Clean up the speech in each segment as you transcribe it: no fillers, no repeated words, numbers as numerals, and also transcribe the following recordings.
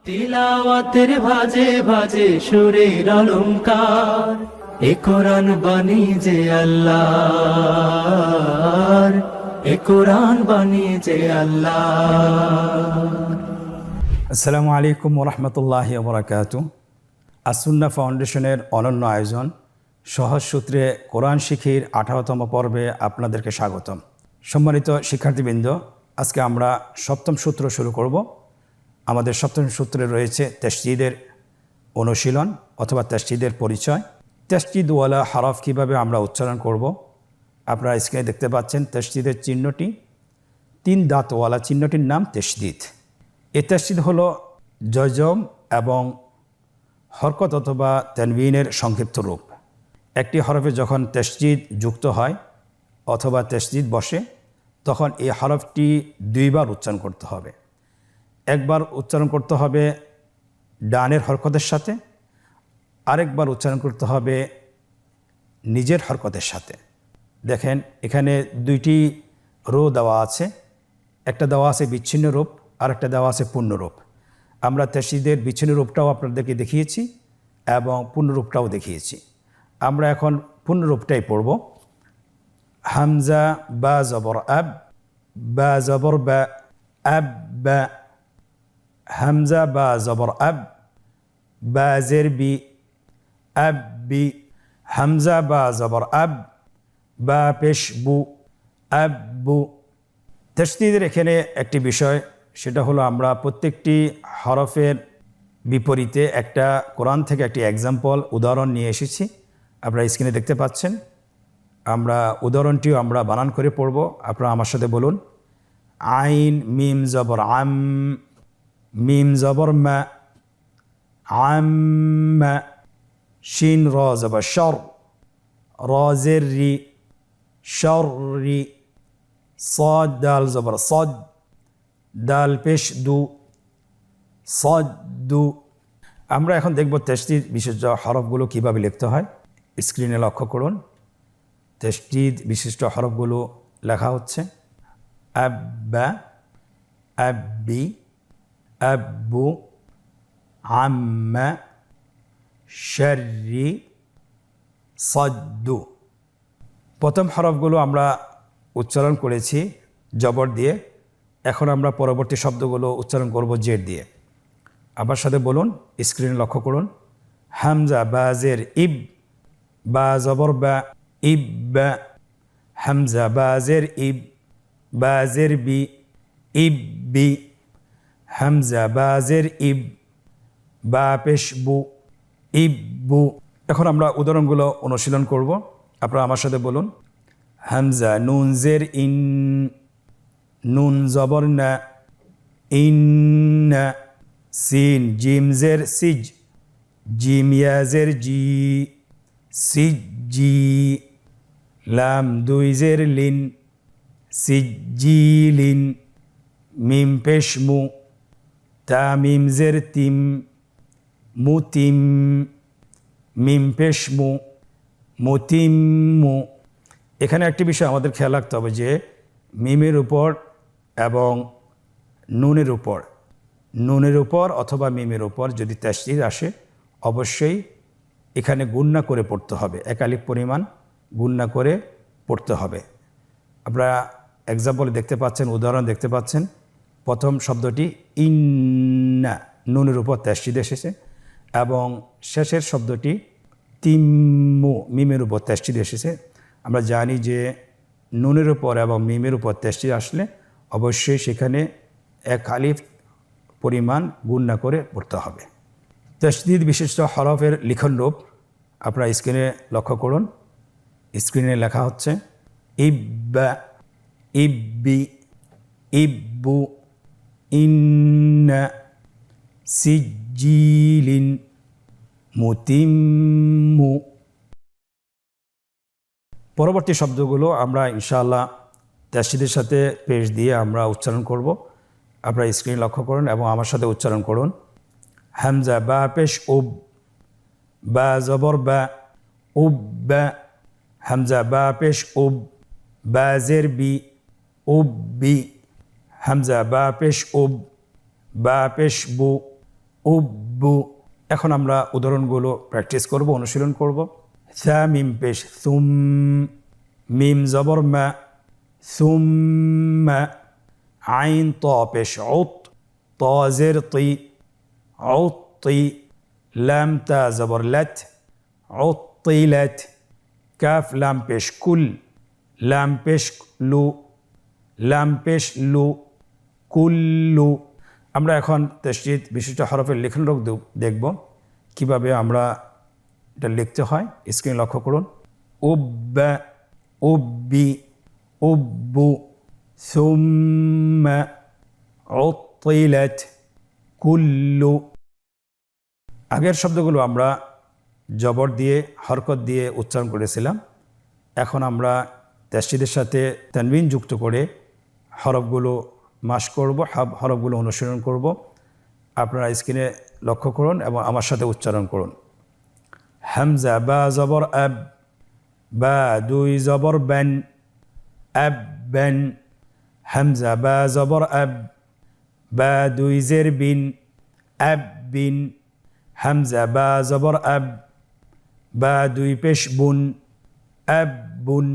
তিলাওয়াতের ভাজে ভাজে সুরের অলংকার, এ কোরআন বাণী যে আল্লাহর, এ কোরআন বাণী যে আল্লাহর। আসসালামু আলাইকুম ওরহমতুল্লাহি ওবরাকাতু। আসুন্না ফাউন্ডেশনের অনন্য আয়োজন সহজ সূত্রে কোরআন শিখির 18তম পর্বে আপনাদেরকে স্বাগতম। সম্মানিত শিক্ষার্থীবৃন্দ, আজকে আমরা সপ্তম সূত্র শুরু করব। আমাদের সপ্তম সূত্রে রয়েছে তাসদীদের অনুশীলন অথবা তাসদীদের পরিচয়। তাসদীদওয়ালা হরফ কীভাবে আমরা উচ্চারণ করব। আপনারা স্ক্রিনে দেখতে পাচ্ছেন তাসদীদের চিহ্নটি, 3 দাঁতওয়ালা চিহ্নটির নাম তাসদীদ। এই তাসদীদ হলো জজম এবং হরকত অথবা তানবিনের সংক্ষিপ্ত রূপ। একটি হরফে যখন তাসদীদ যুক্ত হয় অথবা তাসদীদ বসে, তখন এই হরফটি 2 বার উচ্চারণ করতে হবে। একবার উচ্চারণ করতে হবে ডানের হরকতের সাথে, আরেকবার উচ্চারণ করতে হবে নিজের হরকতের সাথে। দেখেন, এখানে 2টি রো দেওয়া আছে, একটা দেওয়া আছে বিচ্ছিন্ন রূপ আর একটা দেওয়া আছে পূর্ণরূপ। আমরা তাসদীদের বিচ্ছিন্ন রূপটাও আপনাদেরকে দেখিয়েছি এবং পূর্ণরূপটাও দেখিয়েছি। আমরা এখন পূর্ণরূপটাই পড়ব। হামজা বা জবর আব, বা জবর বা, আব বা। হামজা বা জবর আব, বা জের বি, আব বি। হামজা বা জবর আব, বা পেশ বু, আব বু। তাসদীদের এখানে একটি বিষয়, সেটা হলো আমরা প্রত্যেকটি হরফের বিপরীতে একটা কোরআন থেকে একটি এক্সাম্পল উদাহরণ নিয়ে এসেছি। আপনারা স্ক্রিনে দেখতে পাচ্ছেন। আমরা উদাহরণটিও আমরা বানান করে পড়ব। আপনারা আমার সাথে বলুন। আইন মিম জবর আম, মিম জবর মা, আম্মা। শিন র জবর শর, র জের রি, শর রি। صاد দাল জবর সদ, দাল পেশ দু, সদ দু। আমরা এখন দেখব তাসদীদ বিশিষ্ট হরফগুলো কীভাবে লিখতে হয়। স্ক্রিনে লক্ষ্য করুন। তাসদীদ বিশিষ্ট হরফগুলো লেখা হচ্ছে আব্বা, আব্বি, আব্বু, আম্মা, শাররি, সদ্দু। প্রথম হরফগুলো আমরা উচ্চারণ করেছি জবর দিয়ে। এখন আমরা পরবর্তী শব্দগুলো উচ্চারণ করব জের দিয়ে। আমার সাথে বলুন, স্ক্রিনে লক্ষ্য করুন। হামজা বা জের ইব, বা জবর বা, ইব বা। হামজা বা জের ইব, বা জের বি, ইব বি। হামজা বা জের ইব, বা পেশ বু, ইব বু। এখন আমরা উদাহরণগুলো অনুশীলন করব। আপনারা আমার সাথে বলুন। হামজা নুন জের ইন, নুন জবর না, ইন্না। সিন জিম জের সিজ, জিম ইয়া জের জি, সিজ জি। লাম 2 জের লিন, সিজ জি লিন। মিম পেশ মু, তা মিম জের তিম, মুতিম। মিম পেশ মু, মুতিম্মু। এখানে একটি বিষয় আমাদের খেয়াল রাখতে হবে যে মিমের উপর এবং নুনের উপর অথবা মিমের উপর যদি তাসদীদ আসে, অবশ্যই এখানে গুণনা করে পড়তে হবে। একালিক পরিমাণ গুণনা করে পড়তে হবে। আপনারা এক্সাম্পল দেখতে পাচ্ছেন, উদাহরণ দেখতে পাচ্ছেন। প্রথম শব্দটি ইন্না, নুনের উপর তাসদীদ এসেছে, এবং শেষের শব্দটি তিম্মু, মিমের উপর তাসদীদ এসেছে। আমরা জানি যে নুনের উপর এবং মিমের উপর তাসদীদ আসলে অবশ্যই সেখানে এক আলিফ পরিমাণ গুণনা করে পড়তে হবে। তাসদীদ বিশিষ্ট হরফের লিখন রূপ আপনারা স্ক্রিনে লক্ষ্য করুন। স্ক্রিনে লেখা হচ্ছে ইব্বা, ইব্বি, ইব্বু, ইন্না, সিজ্জিলিন, মুতিম্মু। পরবর্তী শব্দগুলো আমরা ইনশাআল্লাহ তাসদীদের সাথে পেশ দিয়ে আমরা উচ্চারণ করব। আপনারা স্ক্রিনে লক্ষ্য করুন এবং আমার সাথে উচ্চারণ করুন। হামজা বা পেশ উব, বা জবর বা, উব্বা। হামজা বা পেশ উব, বা জের বি, উব্বি। হামজা বা পেশ উব, বা পেশ বু, উব্বু। এখন আমরা উদাহরণগুলো প্র্যাকটিস করব, অনুশীলন করব। থা মিম পেশ সুম, মিম জবর মা সুম্মা, আইন ত পেশ উত, ত জের তি উত্তি, লাম তা জবর লাত উত্তিলাত, কাফ লাম পেশ কুল, লাম পেশ লু, লাম পেশ লু, কুল্লু। আমরা এখন তাসদীদ বিশিষ্ট হরফের লিখনরূপ দেখব কিভাবে আমরা এটা লিখতে হয়। স্ক্রিন লক্ষ্য করুন। উব্বা, উব্বি, উব্বু, সুম্মা, উত্তিলাত, কুল্লু। আগের শব্দগুলো আমরা জবর দিয়ে হরকত দিয়ে উচ্চারণ করেছিলাম। এখন আমরা তাসদীদের সাথে তানবিন যুক্ত করে হরফগুলো মাস করব, হরফগুলো অনুসরণ করব। আপনারা স্ক্রিনে লক্ষ্য করুন এবং আমার সাথে উচ্চারণ করুন। হামজা বা জবর আব, বা দুই জবর বেন, আব বেন। হামজা বা জবর আব, বা দুই জের বিন, আব বিন। হামজা বা জবর আব, বা দুই পেশ বুন, আব বুন।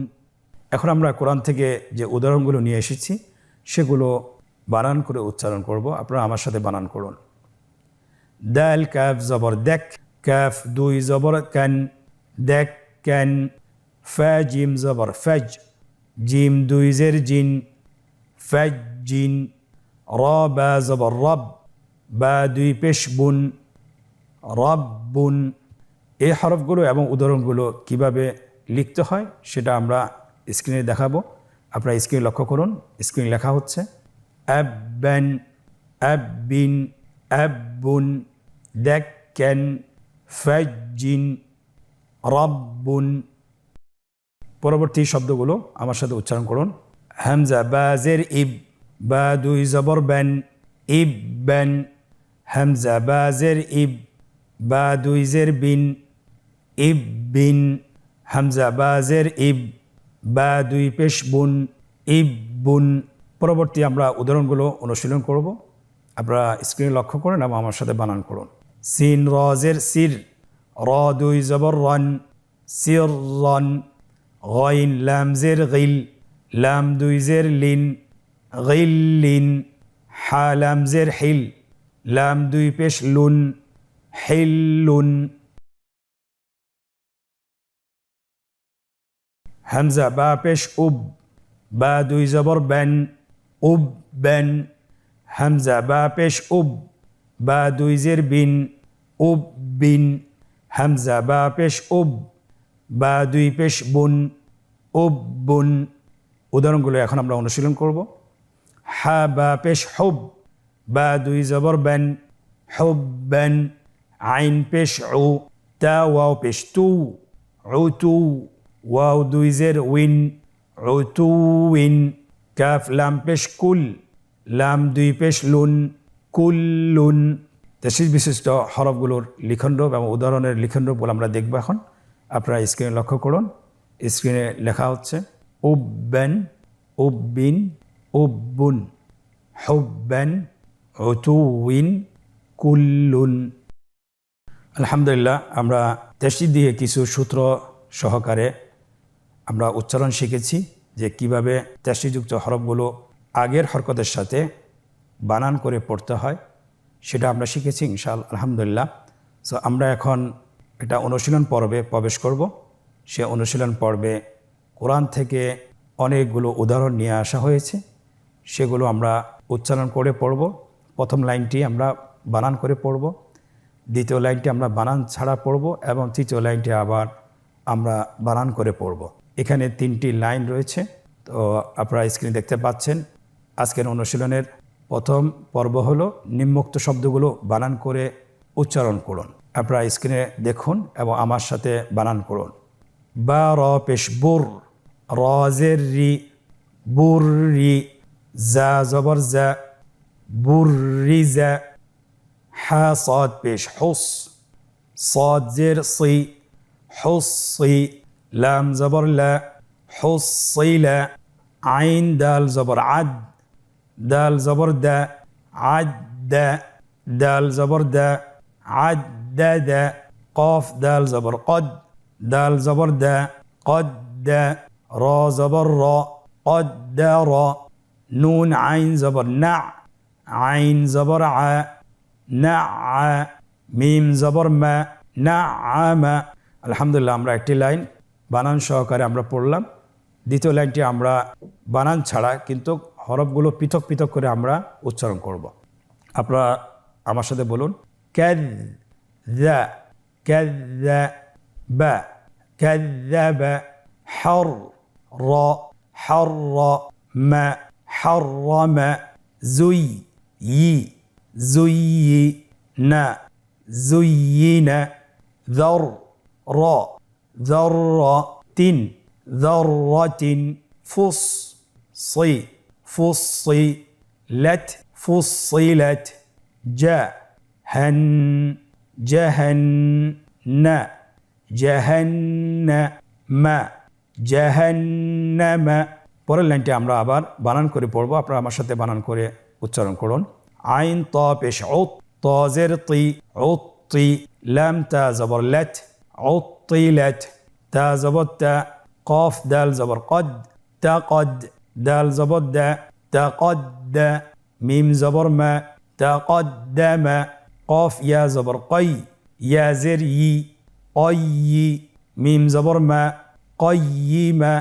এখন আমরা কোরআন থেকে যে উদাহরণগুলো নিয়ে এসেছি সেগুলো বানান করে উচ্চারণ করব। আপনারা আমার সাথে বানান করুন। দাল কাফ জবর দেক, কাফ দুই জবর কান, দেক কান। ফা জিম জবর ফজ, জিম দুই জের জিন, ফজ জিন। র বা জবর রব, বা দুই পেশ বুন, রব বুন। এই হরফগুলো এবং উদাহরণগুলো কিভাবে লিখতে হয় সেটা আমরা স্ক্রিনে দেখাবো। আপনারা স্ক্রিন লক্ষ্য করুন। স্ক্রিন লেখা হচ্ছে আব্বান, আব্বিন, আব্বুন, দাক্কান, ফাজ্জিন, রব্বুন। পরবর্তী শব্দগুলো আমার সাথে উচ্চারণ করুন। হামজা বা জের ইব, বা দুই জবর বান, ইববান। হামজা বা জের ইব, বা দুই জের বিন, ইববিন। হামজা বা জের ইব, বা দুই পেশ বুন, ইববুন। পরবর্তী আমরা উদাহরণগুলো অনুশীলন করব। আপনারা স্ক্রিনে লক্ষ্য করুন এবং আমার সাথে বানান করুন। সিন রজের সির, র দুই জবর রন, সির রন। গইন লাম জের গিল, লাম দুই জের লিন, গিল্লিন। হা লাম জের হিল, লাম দুই পেশ লুন, হিল্লুন। হামজা বা পেশ উব, বা দুই জবর বেন, উব বেন। হামজা বা পেশ উব, বা দুই জের বিন, উব বিন। হামজা বা পেশ উব, বা দুই পেশ বুন, উব বুন। উদাহরণগুলো এখন আমরা অনুশীলন করব। হা বা পেশ হুব, বা দুই জবর বেন, হুব বেন। আইন পেশ উ, তা ওয়াও পেশ তু, উ তু। ওয়াও দুই জের উইন, উতুইন। কাফ লাম পেশ কুল, লাম দুই পেশ লুন, কুল্লুন। তাসদীদ বিশিষ্ট হরফগুলোর লিখনরূপ এবং উদাহরণের লিখনরূপগুলো আমরা দেখব এখন। আপনারা স্ক্রিনে লক্ষ্য করুন। স্ক্রিনে লেখা হচ্ছে উব্বান, উব্বিন, উব্বুন, হুব্বান, উতুইন, কুল্লুন। আলহামদুলিল্লাহ, আমরা তাসদীদ দিয়ে কিছু সূত্র সহকারে আমরা উচ্চারণ শিখেছি যে কিভাবে তাসদীদযুক্ত হরফগুলো আগের হরকতের সাথে বানান করে পড়তে হয়, সেটা আমরা শিখেছি ইনশাআল্লাহ। আলহামদুলিল্লাহ। সো আমরা এখন এটা অনুশীলন পর্বে প্রবেশ করব। সে অনুশীলন পর্বে কোরআন থেকে অনেকগুলো উদাহরণ নিয়ে আসা হয়েছে, সেগুলো আমরা উচ্চারণ করে পড়ব। প্রথম লাইনটি আমরা বানান করে পড়ব, দ্বিতীয় লাইনটি আমরা বানান ছাড়া পড়ব এবং তৃতীয় লাইনটি আবার আমরা বানান করে পড়ব। এখানে 3টি লাইন রয়েছে। তো আপনারা স্ক্রিনে দেখতে পাচ্ছেন। আজকের অনুশীলনের প্রথম পর্ব হলো নিম্নোক্ত শব্দগুলো বানান করে উচ্চারণ করুন। আপনারা স্ক্রিনে দেখুন এবং আমার সাথে বানান করুন। বা র পেশ বুর, র জের রি, বুর রি। জা জবর জা, বুর রি জা। হা صاد পেশ হুস, صاد জের সি, হুসি। লাম জবর লা, হুসিলা। আইন দাল জবর আদ, দাল জবর দা, আদ দা। দাল জবর দা, আদ্দাদ, কফ দাল জবর কদ, দাল জবর দা, কদ্দা, র জবর র, কদ্দার, নুন আইন জবর না, আইন জবর আ, না আ, মিম জবর মা, না আমা। আলহামদুলিল্লাহ, আমরা একটি লাইন বানান সহকারে আমরা পড়লাম। দ্বিতীয় লাইনটি আমরা বানান ছাড়া কিন্তু হরফগুলো পৃথক পৃথক করে আমরা উচ্চারণ করব। আপনারা আমার সাথে বলুন, কাযযা, কাযযাবা, কাযযাবা, হাররা, হাররামা, হাররামা, যুয়্যিনা, যুয়্যিনা, যাররাতিন, যাররাতিন, ফুসসিলাত, ফুসসিলাত, জাহান্নামা, জাহান্নামা, জাহান্নামা। পরের লাইনটি আমরা আবার বানান করে পড়ব। আপনারা আমার সাথে বানান করে উচ্চারণ করুন। আইন ত পেশ উত, ত জের তি, উত্তি, লাম তা জবর লাত, উত্তিলাত, তা জবর তা, কফ দাল জবর কদ, তাকদ, দাল জবর দা, তাকদ্দা, মিম জবর মা, তাকদ্দামা, কফ ইয়া জবর কই, ইয়া জের ই, কয়্যি, মিম জবর মা, কয়্যিমা,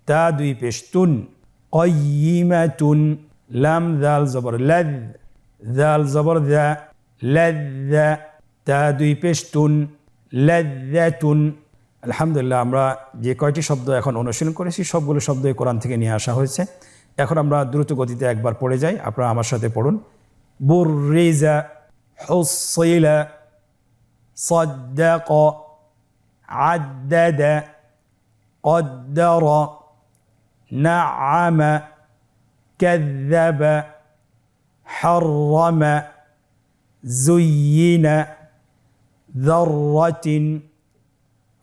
তা দুই পেশ তুন, কয়্যিমাতুন, লাম দাল জবর লাদ, দাল জবর দা, লাদ্দা, তা দুই পেশ তুন, লাদ্দাতুন। আলহামদুলিল্লাহ, আমরা যে কয়টি শব্দ এখন অনুশীলন করেছি সবগুলো শব্দই কোরআন থেকে নিয়ে আসা হয়েছে। এখন আমরা দ্রুত গতিতে একবার পড়ে যাই। আপনারা আমার সাথে পড়ুন। বুররিজা, হুসসিলা, صدق, عدد, قدر, نعم, كذب, حرم, زين, ذرة,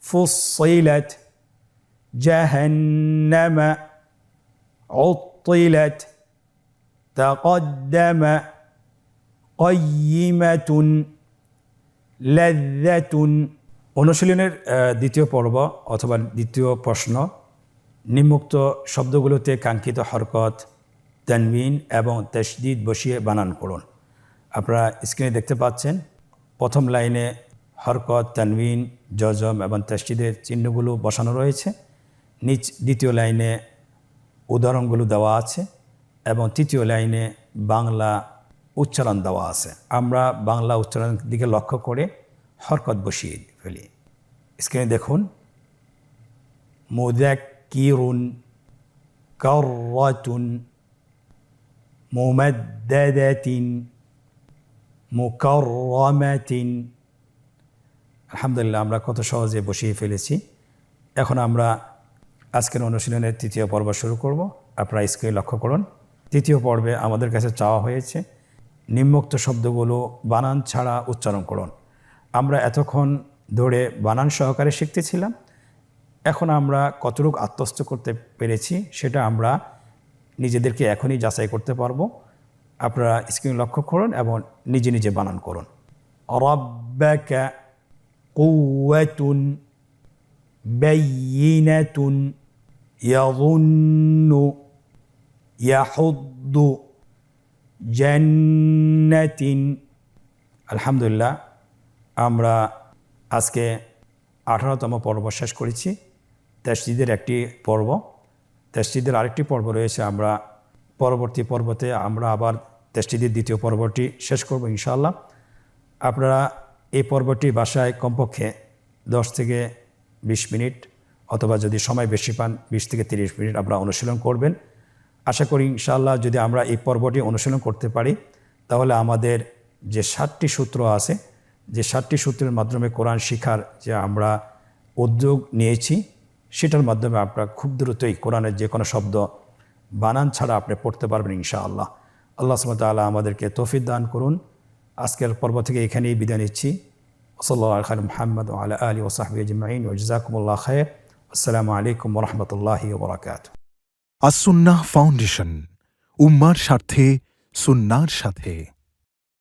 فصلت, جهنم, عطلت, تقدم, قيمة, লাযযাতুন। অনুশীলনের দ্বিতীয় পর্ব অথবা দ্বিতীয় প্রশ্ন, নিম্নোক্ত শব্দগুলোতে কাঙ্ক্ষিত হরকত, তানবিন এবং তাশদীদ বসিয়ে বানান করুন। আপনারা স্ক্রিনে দেখতে পাচ্ছেন প্রথম লাইনে হরকত, তানবিন, জজম এবং তাশদীদের চিহ্নগুলো বসানো রয়েছে। দ্বিতীয় লাইনে উদাহরণগুলো দেওয়া আছে এবং তৃতীয় লাইনে বাংলা উচ্চারণ দেওয়া আছে। আমরা বাংলা উচ্চারণের দিকে লক্ষ্য করে হরকত বসিয়ে ফেলি। স্ক্রিনে দেখুন, মুযাক্কিরুন, কাররাতুন, মুমাদ্দাদাতিন, মুকাররামাতিন। আলহামদুলিল্লাহ, আমরা কত সহজে বসিয়ে ফেলেছি। এখন আমরা আজকের অনুশীলনের তৃতীয় পর্ব শুরু করব। আপনারা স্ক্রিনে লক্ষ্য করুন। তৃতীয় পর্বে আমাদের কাছে চাওয়া হয়েছে নিম্নোক্ত শব্দগুলো বানান ছাড়া উচ্চারণ করুন। আমরা এতক্ষণ ধরে বানান সহকারে শিখতেছিলাম। এখন আমরা কতটুকু আত্মস্থ করতে পেরেছি সেটা আমরা নিজেদেরকে এখনই যাচাই করতে পারবো। আপনারা স্ক্রিন লক্ষ্য করুন এবং নিজে নিজে বানান করুন। রাব্বাকা, কুওয়াতুন, বাইয়িনাতুন, ইয়াযুন্নু, ইয়াহুদ্দু, জান্নাতিন। আলহামদুলিল্লাহ, আমরা আজকে 18তম পর্ব শেষ করেছি। তাশদীদের একটি পর্ব, তাশদীদের আরেকটি পর্ব রয়েছে। আমরা পরবর্তী পর্বতে আমরা আবার তাশদীদের দ্বিতীয় পর্বটি শেষ করব ইনশাআল্লাহ। আপনারা এই পর্বটি বাসায় কমপক্ষে 10 থেকে 20 মিনিট অথবা যদি সময় বেশি পান 20 থেকে 30 মিনিট আপনারা অনুশীলন করবেন। আশা করি ইনশাআল্লাহ যদি আমরা এই পর্বটি অনুশীলন করতে পারি তাহলে আমাদের যে 7টি সূত্র আছে, যে 7টি সূত্রের মাধ্যমে কোরআন শিখার যে আমরা উদ্যোগ নিয়েছি সেটার মাধ্যমে আপনারা খুব দ্রুতই কোরআনের যে কোনো শব্দ বানান ছাড়া আপনি পড়তে পারবেন ইনশাআল্লাহ। আল্লাহ সুবহানাহু ওয়া তাআলা আমাদেরকে তৌফিক দান করুন। আজকের পর্ব থেকে এখানেই বিদায় নিচ্ছি। সাল্লাল্লাহু আলা মুহাম্মদ ওয়া আলা আলিহি ওয়া সাহবিহি আজমাইন ওয়া জাযাকুমুল্লাহু খাইর। আসসালামু আলাইকুম ওয়া রাহমাতুল্লাহি ওয়া বারাকাতুহু। আস-সুন্নাহ ফাউন্ডেশন, উম্মার স্বার্থে সুন্নাহর সাথে।